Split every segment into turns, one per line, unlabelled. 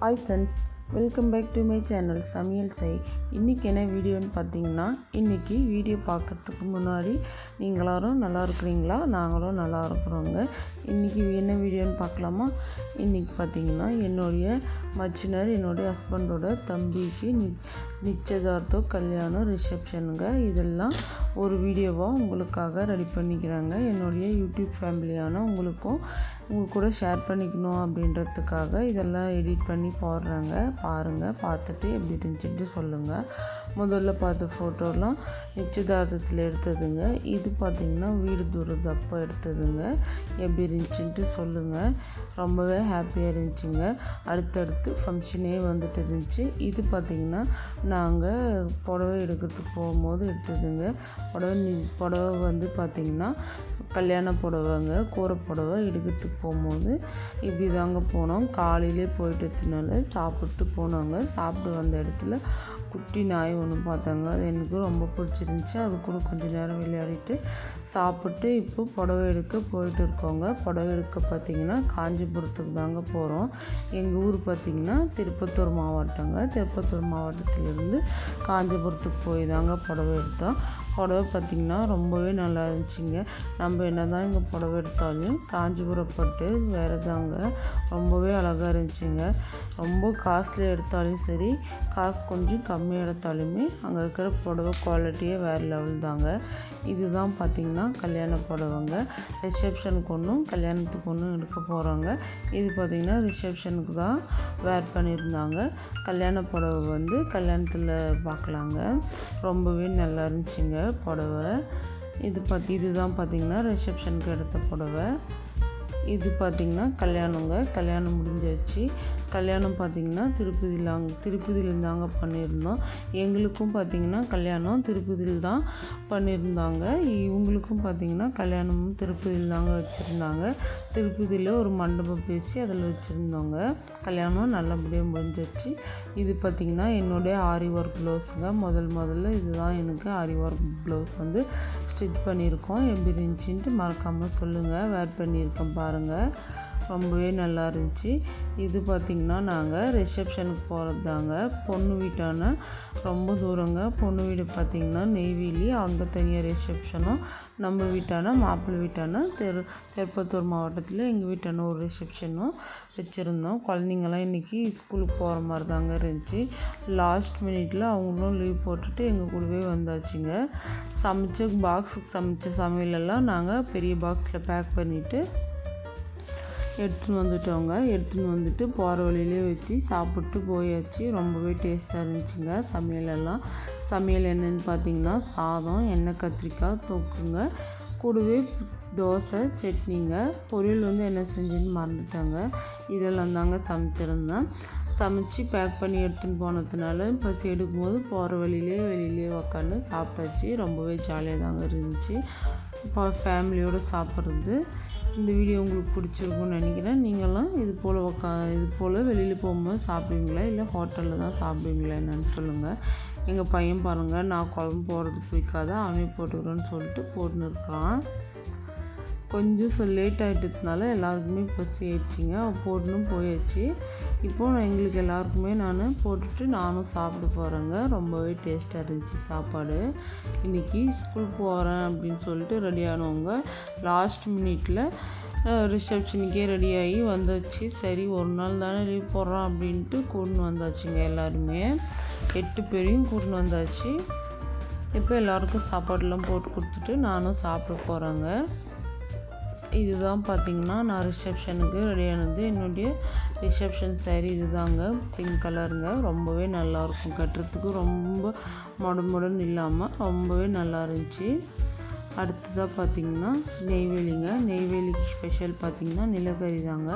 Hi friends, welcome back to my channel Samayal Sei. இன்றைக்கி என்ன வீடியோன்னு பார்த்தீங்கன்னா, இன்றைக்கி வீடியோ பார்க்குறதுக்கு முன்னாடி நீங்கள் எல்லோரும் நல்லா இருக்கிறீங்களா? நாங்களும் நல்லா இருக்கிறோங்க. இன்றைக்கி என்ன வீடியோன்னு பார்க்கலாமா? இன்றைக்கி பார்த்தீங்கன்னா என்னுடைய மச்சினர், என்னுடைய ஹஸ்பண்டோட தம்பிக்கு நிச்சயதார்த்தம், கல்யாணம், ரிசப்ஷனுங்க. இதெல்லாம் ஒரு வீடியோவாக உங்களுக்காக ரெடி பண்ணிக்கிறாங்க. என்னுடைய யூடியூப் ஃபேமிலியான உங்கள் கூட ஷேர் பண்ணிக்கணும் அப்படின்றதுக்காக இதெல்லாம் எடிட் பண்ணி போடுறாங்க. பாருங்கள், பார்த்துட்டு எப்படி இருந்துச்சுட்டு சொல்லுங்கள். முதல்ல பார்த்த ஃபோட்டோலாம் நிச்சயதார்த்தத்தில் எடுத்ததுங்க. இது பார்த்திங்கன்னா வீடு தூரத்து அப்போ எடுத்ததுங்க. எப்படி இருந்துச்சுன்ட்டு சொல்லுங்கள். ரொம்பவே ஹாப்பியாக இருந்துச்சுங்க. அடுத்தடுத்து ஃபங்க்ஷனே வந்துட்டு இருந்துச்சு. இது பார்த்திங்கன்னா நாங்கள் புடவை எடுக்கிறதுக்கு போகும்போது எடுத்ததுங்க. புடவை வந்து பார்த்திங்கன்னா கல்யாண புடவைங்க, கூரை புடவை எடுக்கிறதுக்கு போகும்போது இப்படி தாங்க போனோம். காலையிலே போயிட்டதுனால சாப்பிட்டு போனாங்க. சாப்பிட்டு வந்த இடத்துல குட்டி நாய் ஒன்று பார்த்தாங்க. அது எனக்கு ரொம்ப பிடிச்சிருந்துச்சி. அது கூட கொஞ்சம் நேரம் விளையாடிட்டு சாப்பிட்டு இப்போ புடவை எடுக்க போயிட்டு இருக்கோங்க. புடவை எடுக்க பார்த்திங்கன்னா காஞ்சிபுரத்துக்கு தாங்க போகிறோம். எங்கள் ஊர் பார்த்திங்கன்னா திருப்பத்தூர் மாவட்டங்க. திருப்பத்தூர் மாவட்டத்திலேருந்து காஞ்சிபுரத்துக்கு போய் தாங்க புடவை எடுத்தோம். புடவை பார்த்திங்கன்னா ரொம்பவே நல்லா இருந்துச்சுங்க. நம்ம என்ன தான் இங்கே புடவை எடுத்தாலும் காஞ்சிபுரம் பட்டு வேறு தாங்க. ரொம்பவே அழகாக இருந்துச்சுங்க. ரொம்ப காஸ்ட்லியாக எடுத்தாலும் சரி, காசு கொஞ்சம் கம்மியாக எடுத்தாலுமே அங்கே இருக்கிற புடவை குவாலிட்டியே வேறு லெவல் தாங்க. இதுதான் பார்த்திங்கன்னா கல்யாண புடவைங்க. ரிசப்ஷனுக்கு ஒன்றும் கல்யாணத்துக்கு ஒன்றும் எடுக்க போகிறாங்க. இது பார்த்திங்கன்னா ரிசப்ஷனுக்கு தான் வேர் பண்ணியிருந்தாங்க. கல்யாண புடவை வந்து கல்யாணத்தில் பார்க்கலாங்க. ரொம்பவே நல்லா இருந்துச்சுங்க புடவை. இதுதான் பார்த்திங்கன்னா ரிசப்ஷனுக்கு எடுத்த புடவை. இது பார்த்திங்கன்னா கல்யாணங்க. கல்யாணம் முடிஞ்சாச்சு. கல்யாணம் பார்த்திங்கன்னா திருப்பதியில் தாங்க பண்ணியிருந்தோம். எங்களுக்கும் பார்த்திங்கன்னா கல்யாணம் திருப்பதியில் தான் பண்ணியிருந்தாங்க. இவங்களுக்கும் பார்த்திங்கன்னா கல்யாணமும் திருப்பதியில் தாங்க வச்சுருந்தாங்க. திருப்பதியில் ஒரு மண்டபம் பேசி அதில் வச்சுருந்தோங்க. கல்யாணம் நல்லபடியாக முடிஞ்சிச்சு. இது பார்த்திங்கன்னா என்னுடைய ஆரி ஒர்க் ப்ளவுஸுங்க. முதல்ல இதுதான் எனக்கு ஆரி ஒர்க் ப்ளவுஸ் வந்து ஸ்டிச் பண்ணியிருக்கோம். எப்படி இருந்துச்சுன்ட்டு மறக்காமல் சொல்லுங்கள். வேர் பண்ணியிருக்கோம் பாருங்கள். ரொம்பவே நல்லா இருந்துச்சு. இது பார்த்திங்கன்னா நாங்கள் ரிசப்ஷனுக்கு போகிறது தாங்க. பொண்ணு வீட்டான ரொம்ப தூரங்க. பொண்ணு வீடு பார்த்திங்கன்னா நெய்வேலி. அங்கே தனியாக ரிசப்ஷனும், நம்ம வீட்டான மாப்பிள்ளை வீட்டான திருப்பத்தூர் மாவட்டத்தில் எங்கள் வீட்டான ஒரு ரிசப்ஷனும் வச்சுருந்தோம். குழந்தைங்களாம் இன்றைக்கி ஸ்கூலுக்கு போகிற மாதிரி தாங்க இருந்துச்சு. லாஸ்ட் மினிட்டில் அவங்களும் லீவ் போட்டுட்டு எங்கள் கூடவே வந்தாச்சுங்க. பாக்ஸுக்கு சமைச்ச சமையலெல்லாம் நாங்கள் பெரிய பாக்ஸில் பேக் பண்ணிவிட்டு எடுத்துன்னு வந்துட்டு போகிற வழியிலே வச்சு சாப்பிட்டு போயாச்சு. ரொம்பவே டேஸ்ட்டாக இருந்துச்சுங்க சமையல் என்னென்னு பார்த்திங்கன்னா சாதம், எண்ணெய் கத்திரிக்காய் தொக்குங்க, கூடவே தோசை, சட்னிங்க. பொரியல் வந்து என்ன செஞ்சுன்னு மறந்துட்டாங்க. இதெல்லாம் தாங்க சமைச்சு பேக் பண்ணி எடுத்துன்னு போனதுனால பசி எடுக்கும்போது போகிற வெளியிலே உக்காந்து சாப்பிட்டாச்சு. ரொம்பவே ஜாலியாக தாங்க இருந்துச்சு. இப்போ ஃபேமிலியோடு சாப்பிட்றது. இந்த வீடியோ உங்களுக்கு பிடிச்சிருக்குன்னு நினைக்கிறேன். நீங்களாம் இது போல் வெளியில் போகும்போது சாப்பிடுவீங்களா, இல்லை ஹோட்டலில் தான் சாப்பிடுவீங்களா என்னன்னு சொல்லுங்கள். எங்கள் பையன் பாருங்கள், நான் குழம்பு போடுறது பிடிக்காத அவனே போட்டுக்கிறேன்னு சொல்லிட்டு போட்டுன்னு இருக்கிறான். கொஞ்சம் லேட் ஆகிட்டதுனால எல்லாருக்குமே பசி ஆயிடுச்சிங்க. போட்டுன்னு போயாச்சு. இப்போது எங்களுக்கு எல்லாருக்குமே நான் போட்டுட்டு நானும் சாப்பிட போகிறேங்க. ரொம்பவே டேஸ்ட்டாக இருந்துச்சு சாப்பாடு. இன்றைக்கி ஸ்கூல் போகிறேன் அப்படின்னு சொல்லிட்டு ரெடியானவங்க லாஸ்ட் மினிட்டில் ரிசப்ஷனுக்கே ரெடியாகி வந்தாச்சு. சரி, ஒரு நாள் தானே லீவ் போடுறோம் அப்படின்ட்டு கூட்டின்னு வந்தாச்சுங்க. எல்லாருமே 8 பேரையும் கூட்டின்னு வந்தாச்சு. இப்போ எல்லாருக்கும் சாப்பாடெல்லாம் போட்டு கொடுத்துட்டு நானும் சாப்பிட போகிறேங்க. இதுதான் பார்த்திங்கன்னா நான் ரிசப்ஷனுக்கு ரெடியானது. என்னுடைய ரிசப்ஷன் சாரீ இதுதாங்க. பிங்க் கலருங்க. ரொம்பவே நல்லாயிருக்கும் கட்டுறதுக்கு. ரொம்ப மொடன்னு இல்லாமல் ரொம்பவே நல்லா இருந்துச்சு. அடுத்ததாக பார்த்திங்கன்னா நெய்வேலிக்கு ஸ்பெஷல் பார்த்திங்கன்னா நிலக்கரி தாங்க.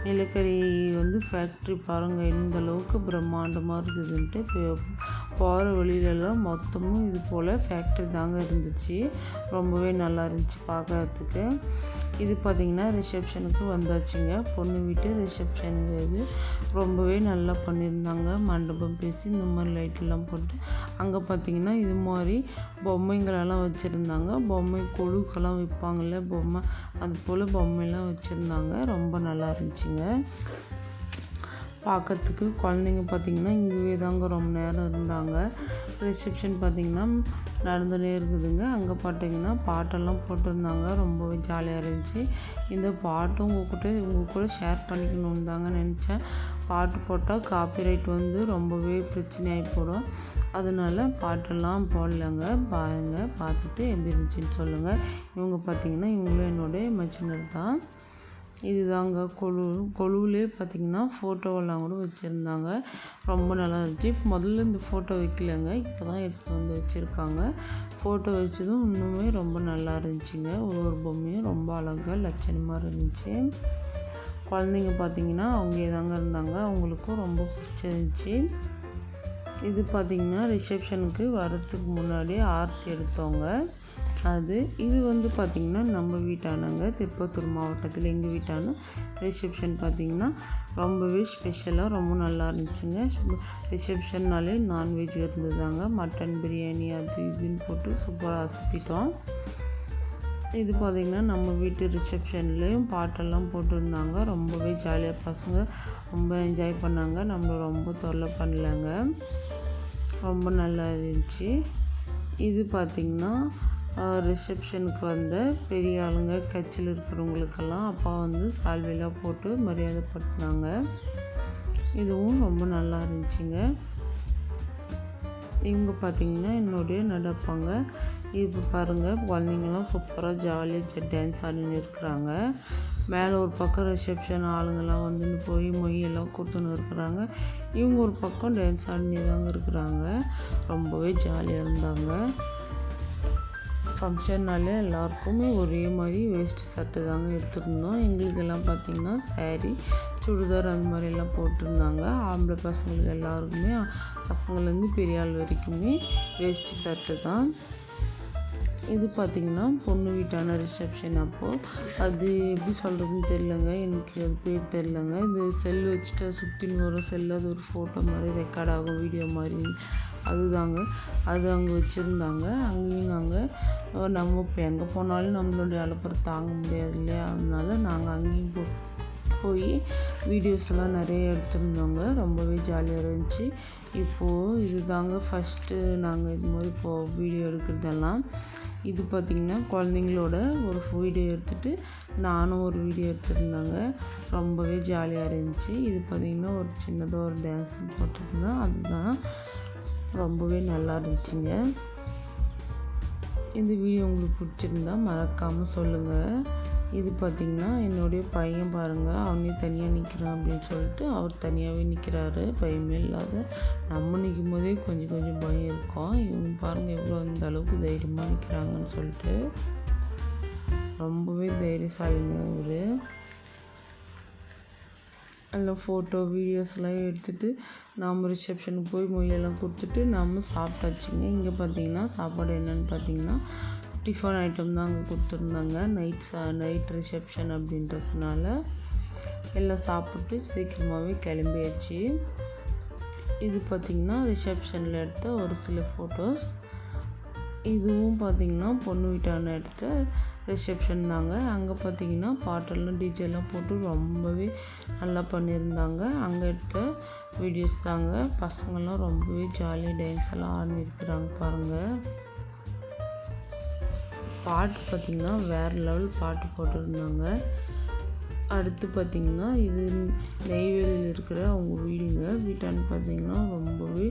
நிலக்கரி வந்து ஃபேக்ட்ரி பாருங்கள் எந்த அளவுக்கு பிரம்மாண்டமாக இருக்குதுன்ட்டு. போகிற வழியிலலாம் மொத்தமும் இது போல் ஃபேக்ட்ரி தாங்க இருந்துச்சு. ரொம்பவே நல்லா இருந்துச்சு பார்க்கறதுக்கு. இது பார்த்திங்கன்னா ரிசப்ஷனுக்கு வந்தாச்சுங்க. பொண்ணு வீட்டு ரிசப்ஷனுங்க. இது ரொம்பவே நல்லா பண்ணியிருந்தாங்க. மண்டபம் பேசி இந்த மாதிரி லைட்டெல்லாம் போட்டு அங்கே பார்த்திங்கன்னா இது மாதிரி பொம்மைங்களெல்லாம் வச்சுருந்தாங்க. பொம்மை கொழுக்கெல்லாம் விற்பாங்கள்ல பொம்மை, அது போல் பொம்மையெல்லாம் வச்சுருந்தாங்க. ரொம்ப நல்லா இருந்துச்சுங்க. பார்க்கறதுக்கு குழந்தைங்க பார்த்திங்கன்னா இங்கேயே தாங்க ரொம்ப நேரம் இருந்தாங்க. ரிசப்ஷன் பார்த்திங்கன்னா நடந்துகிட்டே இருக்குதுங்க. அங்கே பார்த்திங்கன்னா பாட்டெல்லாம் போட்டிருந்தாங்க. ரொம்பவே ஜாலியாக இருந்துச்சு. இந்த பாட்டும் உங்கள் கூட ஷேர் பண்ணிக்கணுன்னு தாங்க நினச்சேன். பாட்டு போட்டால் காப்பிரைட் வந்து ரொம்பவே பிரச்சனையாகி போடும். அதனால பாட்டெல்லாம் போடலங்க. பாருங்கள், பார்த்துட்டு எப்படி இருந்துச்சுன்னு சொல்லுங்கள். இவங்க பார்த்திங்கன்னா இவங்களும் என்னுடைய மச்சினர் தான். இதுதாங்க கொலுவிலே பார்த்திங்கன்னா ஃபோட்டோவெல்லாம் கூட வச்சுருந்தாங்க. ரொம்ப நல்லா இருந்துச்சு. முதல்ல இந்த ஃபோட்டோ வைக்கலங்க, இப்போ தான் எடுத்து வந்து வச்சுருக்காங்க. ஃபோட்டோ வச்சதும் இன்னுமே ரொம்ப நல்லா இருந்துச்சுங்க. ஒரு பொம்மையும் ரொம்ப அழகாக லட்சணமாக இருந்துச்சு. குழந்தைங்க பார்த்திங்கன்னா அவங்க தாங்க இருந்தாங்க. அவங்களுக்கும் ரொம்ப பிடிச்சிருந்துச்சி. இது பார்த்திங்கன்னா ரிசப்ஷனுக்கு வரத்துக்கு முன்னாடி ஆர்த்தி எடுத்தவங்க. இது வந்து பார்த்திங்கன்னா நம்ம வீட்டானங்க, திருப்பத்தூர் மாவட்டத்தில் எங்கள் வீட்டான ரிசப்ஷன் பார்த்திங்கன்னா ரொம்பவே ஸ்பெஷலாக ரொம்ப நல்லா இருந்துச்சுங்க. ரிசப்ஷன்னாலே நான்வெஜ் இருந்ததாங்க. மட்டன் பிரியாணி அது இதுன்னு போட்டு சூப்பராக அசத்திட்டோம். இது பார்த்திங்கன்னா நம்ம வீட்டு ரிசப்ஷன்லேயும் பாட்டெல்லாம் போட்டிருந்தாங்க. ரொம்பவே ஜாலியாக பசங்க ரொம்ப என்ஜாய் பண்ணாங்க. நம்மளை ரொம்ப தொல்லை பண்ணலங்க. ரொம்ப நல்லா இருந்துச்சு. இது பார்த்திங்கன்னா ரிசப்ஷனுக்கு வந்த பெரிய ஆளுங்க, கட்சியில் இருக்கிறவங்களுக்கெல்லாம் அப்பா வந்து சால்வையெல்லாம் போட்டு மரியாதை படுத்தினாங்க. இதுவும் ரொம்ப நல்லா இருந்துச்சுங்க. இவங்க பார்த்திங்கன்னா என்னுடைய நடப்பாங்க. இப்போ பாருங்கள், குழந்தைங்கள்லாம் சூப்பராக ஜாலியாக டான்ஸ் ஆடின்னு இருக்கிறாங்க. மேலே ஒரு பக்கம் ரிசப்ஷன் ஆளுங்கள்லாம் வந்துன்னு போய் மொய்யெல்லாம் கொடுத்துன்னு இருக்கிறாங்க. இவங்க ஒரு பக்கம் டான்ஸ் ஆடினே தாங்க இருக்கிறாங்க. ரொம்பவே ஜாலியாக இருந்தாங்க. ஃபங்க்ஷன்னாலே எல்லாருக்குமே ஒரே மாதிரி வேஷ்டி சட்டை தாங்க எடுத்துருந்தோம். எங்களுக்கெல்லாம் பார்த்திங்கன்னா சாரீ, சுடிதார் அந்த மாதிரிலாம் போட்டிருந்தாங்க. ஆம்பளை பசங்களுக்கு எல்லாருக்குமே, பசங்கள்லேருந்து பெரிய ஆள் வரைக்குமே வேஷ்டி சட்டை தான். இது பார்த்திங்கன்னா பொண்ணு வீட்டான ரிசப்ஷன். அப்போது அது எப்படி சொல்கிறதுன்னு தெரிலங்க, எனக்கு அது பேர் தெரிலங்க. இது செல் வச்சுட்டு சுற்றின்னு வரும் செல், அது ஒரு ஃபோட்டோ மாதிரி ரெக்கார்ட் ஆகும், வீடியோ மாதிரி. அதுதாங்க, அது அங்கே வச்சுருந்தாங்க. அங்கேயும் நாங்கள் நம்ம இப்போ எங்கே போனாலும் நம்மளுடைய அலப்பறை தாங்க முடியாது இல்லையா, அதனால நாங்கள் அங்கேயும் போய் வீடியோஸ்லாம் நிறைய எடுத்துருந்தோங்க. ரொம்பவே ஜாலியாக இருந்துச்சு. இப்போது இது தாங்க ஃபஸ்ட்டு நாங்கள் இது மாதிரி வீடியோ எடுக்கிறதெல்லாம். இது பார்த்திங்கன்னா குழந்தைங்களோட ஒரு வீடியோ எடுத்துகிட்டு நானும் ஒரு வீடியோ எடுத்துருந்தாங்க. ரொம்பவே ஜாலியாக இருந்துச்சு. இது பார்த்திங்கன்னா ஒரு சின்னதாக ஒரு டான்ஸ் போட்டிருந்தேன். அதுதான் ரொம்பவே நல்லா இருந்துச்சுங்க. இந்த வீடியோ உங்களுக்கு பிடிச்சிருந்தா மறக்காமல் சொல்லுங்கள். இது பார்த்திங்கன்னா என்னுடைய பையன் பாருங்கள், அவனே தனியாக நிற்கிறான் அப்படின்னு சொல்லிட்டு அவர் தனியாகவே நிற்கிறாரு, பயமே இல்லாத. நம்ம நிற்கும் போதே கொஞ்சம் கொஞ்சம் பயம் இருக்கும். இவங்க பாருங்கள் எவ்வளோ அந்த அளவுக்கு தைரியமாக நிற்கிறாங்கன்னு சொல்லிட்டு. ரொம்பவே தைரியசாலிங்க அவர். எல்லாம் ஃபோட்டோ வீடியோஸ்லாம் எடுத்துகிட்டு நாம் ரிசப்ஷனுக்கு போய் மொய்யெல்லாம் கொடுத்துட்டு நம்ம சாப்பிட்டாச்சுங்க. இங்கே பார்த்திங்கன்னா சாப்பாடு என்னென்னு பார்த்திங்கன்னா டிஃபன் ஐட்டம் தான் அங்கே கொடுத்துருந்தாங்க. நைட் ரிசப்ஷன் அப்படின்றதுனால எல்லாம் சாப்பிட்டு சீக்கிரமாகவே கிளம்பியாச்சு. இது பார்த்திங்கன்னா ரிசப்ஷனில் எடுத்த ஒரு சில ஃபோட்டோஸ். இதுவும் பார்த்திங்கன்னா பொண்ணு வீட்டான எடுத்த ரிசப்ஷன் தாங்க. அங்கே பார்த்திங்கன்னா பாட்டெல்லாம் டிஜேலாம் போட்டு ரொம்பவே நல்லா பண்ணியிருந்தாங்க. அங்கே எடுத்த வீடியோஸ் தாங்க. பசங்கள்லாம் ரொம்பவே ஜாலியாக டான்ஸ் எல்லாம் ஆடிருக்கிறாங்க பாருங்கள். பாட்டு பார்த்திங்கன்னா வேறு லெவல் பாட்டு போட்டிருந்தாங்க. அடுத்து பார்த்திங்கன்னா இது நெய்வேலியில் இருக்கிற அவங்க வீடுங்க. வீட்டான்னு பார்த்திங்கன்னா ரொம்பவே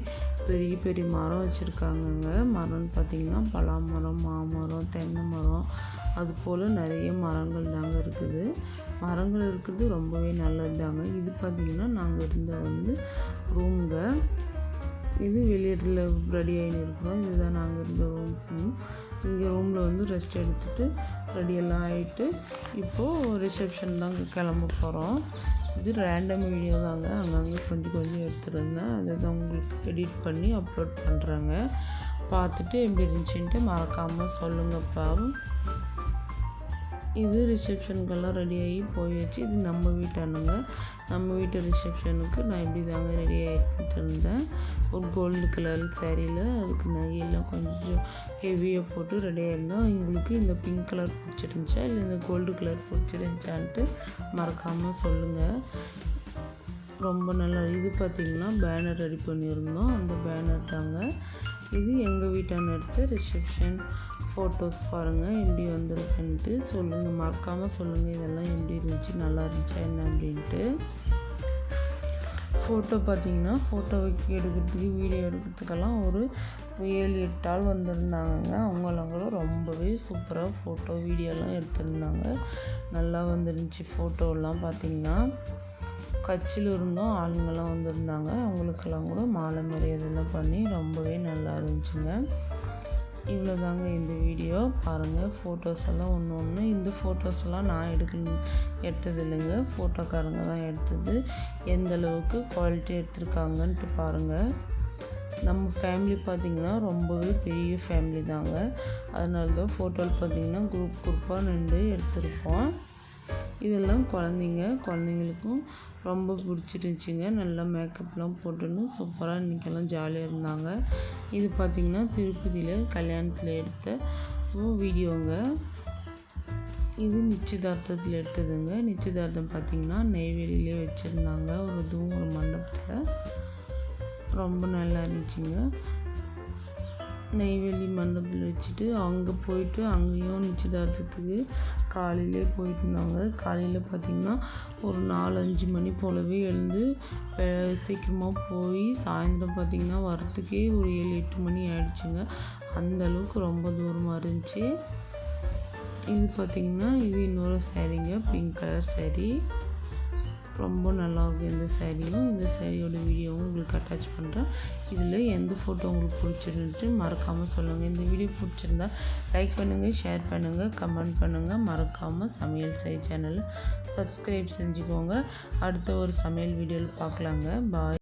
பெரிய பெரிய மரம் வச்சுருக்காங்கங்க. மரம்னு பார்த்திங்கன்னா பலா மரம், மாமரம், தென்னை மரம், அது போல் நிறைய மரங்கள் தாங்க இருக்குது. மரங்கள் இருக்கிறது ரொம்பவே நல்லது தாங்க. இது பார்த்திங்கன்னா நாங்கள் இருந்த ரூமுங்க. இது வெளியிடல ரெடி ஆகின்னு இருக்கிறோம். இதுதான் நாங்கள் இருந்த ரூம். இங்கே ரூமில் ரெஸ்ட் எடுத்துகிட்டு ரெடியெல்லாம் ஆகிட்டு இப்போது ரிசப்ஷன் தாங்க கிளம்ப போகிறோம். இது ரேண்டம் வீடியோ தாங்க, அங்கங்கே கொஞ்சம் கொஞ்சம் எடுத்துருந்தேன். அதை தான் உங்களுக்கு எடிட் பண்ணி அப்லோட் பண்ணுறாங்க. பார்த்துட்டு எப்படி இருந்துச்சுன்ட்டு மறக்காமல் சொல்லுங்கப்பா. இது ரிசப்ஷனுக்கெல்லாம் ரெடி ஆகி போயாச்சு. இது நம்ம வீட்டானுங்க. நம்ம வீட்டு ரிசப்ஷனுக்கு நான் இப்படி தாங்க ரெடி ஆகிட்டு இருந்தேன். ஒரு கோல்டு கலர் சேரீயில் அதுக்கு நகையெல்லாம் கொஞ்சம் ஹெவியாக போட்டு ரெடியாக இருந்தோம். எங்களுக்கு இந்த பிங்க் கலர் பிடிச்சிருந்துச்சா இல்லை இந்த கோல்டு கலர் பிடிச்சிருந்துச்சான்ட்டு மறக்காமல் சொல்லுங்கள். ரொம்ப நல்லா இது பார்த்திங்கன்னா பேனர் ரெடி பண்ணியிருந்தோம். அந்த பேனர் தாங்க இது. எங்கள் வீட்டான எடுத்த ரிசப்ஷன் ஃபோட்டோஸ் பாருங்கள் எப்படி வந்திருக்குன்ட்டு சொல்லுங்கள், மறக்காமல் சொல்லுங்கள் இதெல்லாம் எப்படி இருந்துச்சு, நல்லா இருந்துச்சா என்ன அப்படின்ட்டு. ஃபோட்டோ பார்த்திங்கன்னா ஃபோட்டோ எடுக்கிறதுக்கு வீடியோ எடுக்கிறதுக்கெல்லாம் ஒரு 7-8 ஆள் வந்திருந்தாங்கங்க. அவங்களும் ரொம்பவே சூப்பராக ஃபோட்டோ வீடியோலாம் எடுத்திருந்தாங்க. நல்லா வந்துருந்துச்சு. ஃபோட்டோலாம் பார்த்திங்கன்னா கட்சியில் இருந்தும் ஆளுங்கள்லாம் வந்திருந்தாங்க. அவங்களுக்கெல்லாம் கூட மாலை மரியாதைலாம் பண்ணி ரொம்பவே நல்லா இருந்துச்சுங்க. இவ்வளோ தாங்க இந்த வீடியோ. பாருங்கள் ஃபோட்டோஸ் எல்லாம் ஒன்று இந்த ஃபோட்டோஸ் எல்லாம் நான் எடுத்தது இல்லைங்க, ஃபோட்டோக்காரங்க தான் எடுத்தது. எந்த அளவுக்கு குவாலிட்டி எடுத்திருக்காங்கன்ட்டு பாருங்கள். நம்ம ஃபேமிலி பார்த்திங்கன்னா ரொம்பவே பெரிய ஃபேமிலி தாங்க. அதனால தான் ஃபோட்டோவில் பார்த்திங்கன்னா குரூப்பாக நின்று எடுத்திருப்போம். இதெல்லாம் குழந்தைங்களுக்கும் ரொம்ப பிடிச்சிருந்துச்சிங்க. நல்லா மேக்கப்லாம் போட்டுன்னு சூப்பராக இன்றைக்கெல்லாம் ஜாலியாக இருந்தாங்க. இது பார்த்திங்கன்னா திருப்பதியில் கல்யாணத்தில் எடுத்த வீடியோங்க. இது நிச்சயதார்த்தத்தில் எடுத்ததுங்க. நிச்சயதார்த்தம் பார்த்திங்கன்னா நெய்வேலியிலே வச்சுருந்தாங்க ஒரு மண்டபத்தில். ரொம்ப நல்லா இருந்துச்சுங்க. நெய்வேலி மண்டபத்தில் வச்சுட்டு அங்கே போயிட்டு அங்கேயும் நிச்சயதார்த்தத்துக்கு காலையிலே போயிட்டு இருந்தாங்க. காலையில் பார்த்திங்கன்னா ஒரு 4-5 மணி போலவே எழுந்து சீக்கிரமாக போய் சாயந்தரம் பார்த்திங்கன்னா வரத்துக்கே ஒரு 7-8 மணி ஆயிடுச்சுங்க. அந்தளவுக்கு ரொம்ப தூரமாக இருந்துச்சு. இது பார்த்திங்கன்னா இது இன்னொரு சாரீங்க, பிங்க் கலர் சாரீ. ரொம்ப நல்லாயிருக்கும் இந்த சாரியும். இந்த சாரியோட வீடியோவும் உங்களுக்கு அட்டாச் பண்ணுறேன். இதில் எந்த ஃபோட்டோ உங்களுக்கு பிடிச்சிருந்துட்டு மறக்காமல் சொல்லுங்கள். இந்த வீடியோ பிடிச்சிருந்தா லைக் பண்ணுங்கள், ஷேர் பண்ணுங்கள், கமெண்ட் பண்ணுங்கள். மறக்காமல் சமையல் செய் சேனலை சப்ஸ்கிரைப் செஞ்சுக்கோங்க. அடுத்த ஒரு சமையல் வீடியோவில் பார்க்கலாங்க. பாய்.